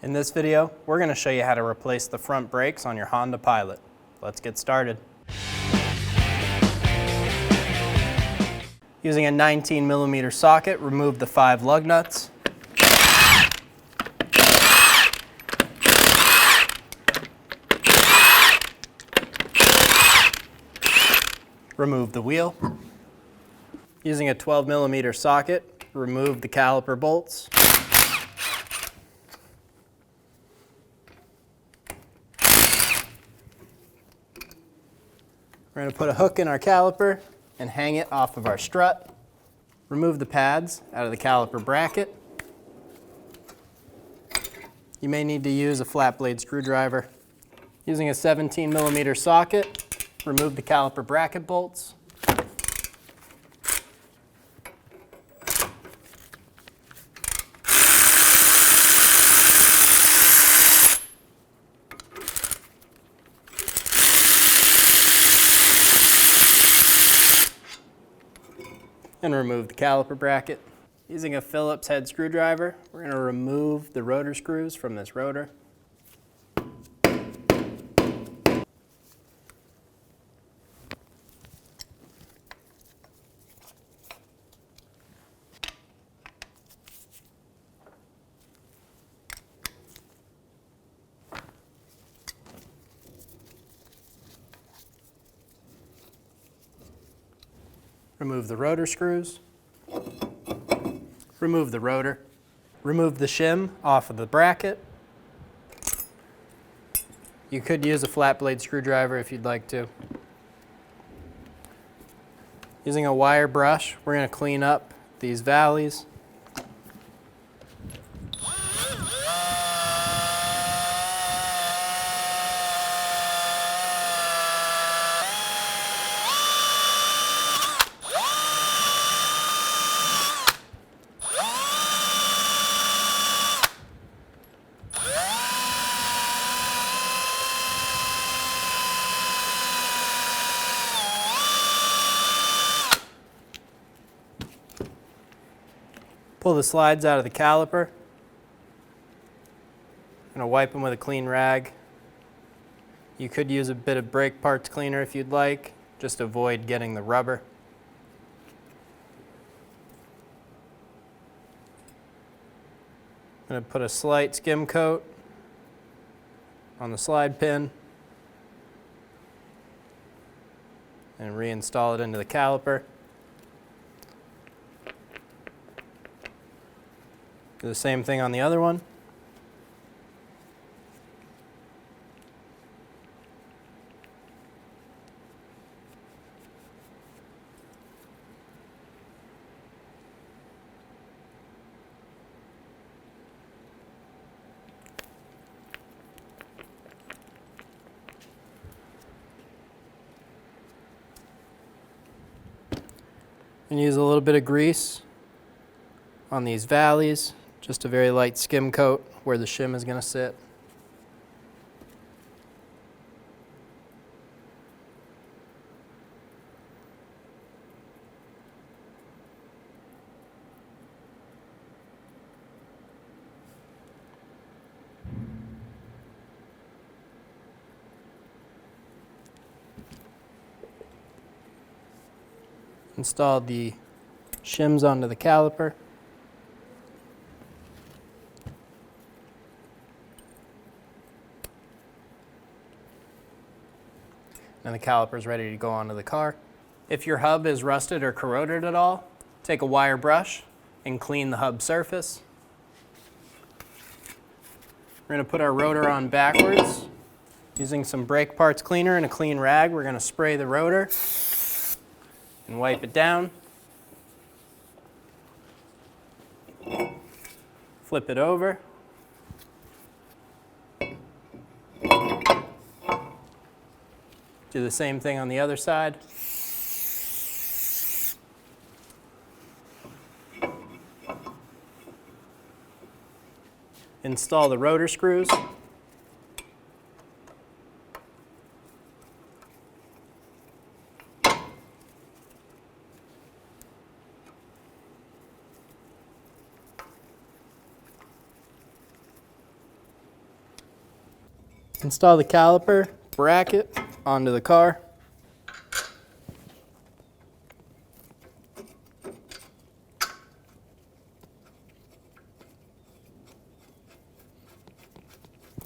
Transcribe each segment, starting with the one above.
In this video, we're going to show you how to replace the front brakes on your Honda Pilot. Let's get started. Using a 19mm socket, remove the 5 lug nuts. Remove the wheel. Using a 12mm socket, remove the caliper bolts. We're going to put a hook in our caliper and hang it off of our strut. Remove the pads out of the caliper bracket. You may need to use a flat blade screwdriver. Using a 17mm socket, remove the caliper bracket bolts. And remove the caliper bracket. Using a Phillips head screwdriver, we're going to remove the rotor screws from this rotor. Remove the rotor screws. Remove the rotor. Remove the shim off of the bracket. You could use a flat blade screwdriver if you'd like to. Using a wire brush, we're going to clean up these valleys. Pull the slides out of the caliper. I'm going to wipe them with a clean rag. You could use a bit of brake parts cleaner if you'd like. Just avoid getting the rubber. I'm going to put a slight skim coat on the slide pin and reinstall it into the caliper. Do the same thing on the other one. And use a little bit of grease on these valleys. Just a very light skim coat where the shim is going to sit. Install the shims onto the caliper. And the caliper is ready to go onto the car. If your hub is rusted or corroded at all, take a wire brush and clean the hub surface. We're going to put our rotor on backwards. Using some brake parts cleaner and a clean rag, we're going to spray the rotor and wipe it down. Flip it over. Do the same thing on the other side. Install the rotor screws. Install the caliper bracket onto the car.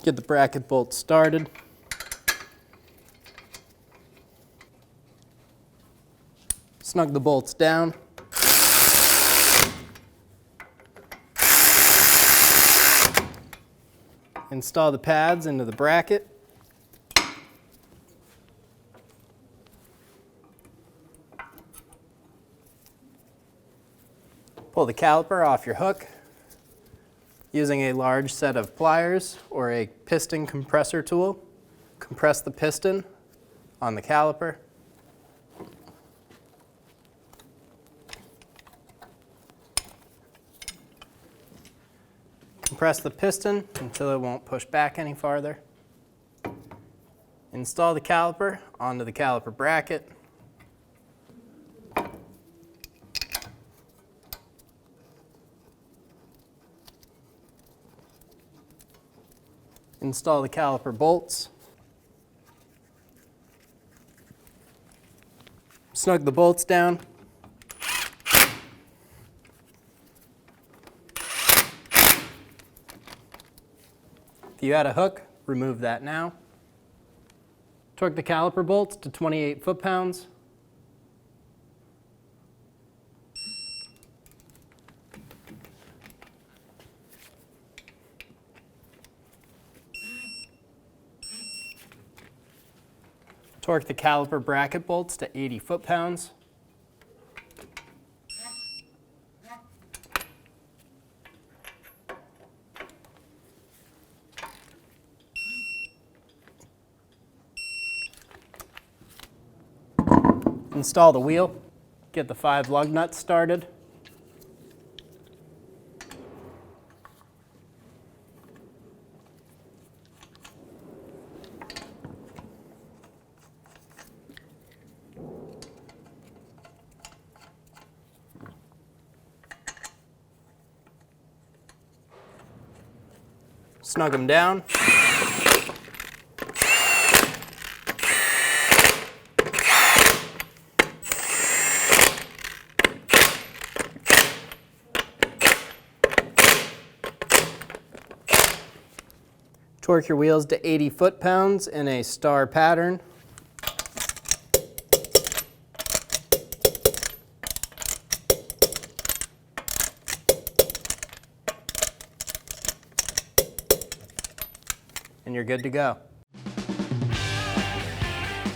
Get the bracket bolt started. Snug the bolts down. Install the pads into the bracket. Pull the caliper off your hook using a large set of pliers or a piston compressor tool. Compress the piston on the caliper. Compress the piston until it won't push back any farther. Install the caliper onto the caliper bracket. Install the caliper bolts. Snug the bolts down. If you had a hook, remove that now. Torque the caliper bolts to 28 foot-pounds. Torque the caliper bracket bolts to 80 foot-pounds. Install the wheel, get the 5 lug nuts started. Snug them down. Torque your wheels to 80 foot-pounds in a star pattern. And you're good to go.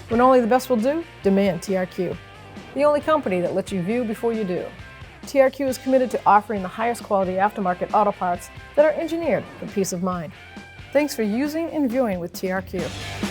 When only the best will do, demand TRQ. The only company that lets you view before you do. TRQ is committed to offering the highest quality aftermarket auto parts that are engineered for peace of mind. Thanks for using and viewing with TRQ.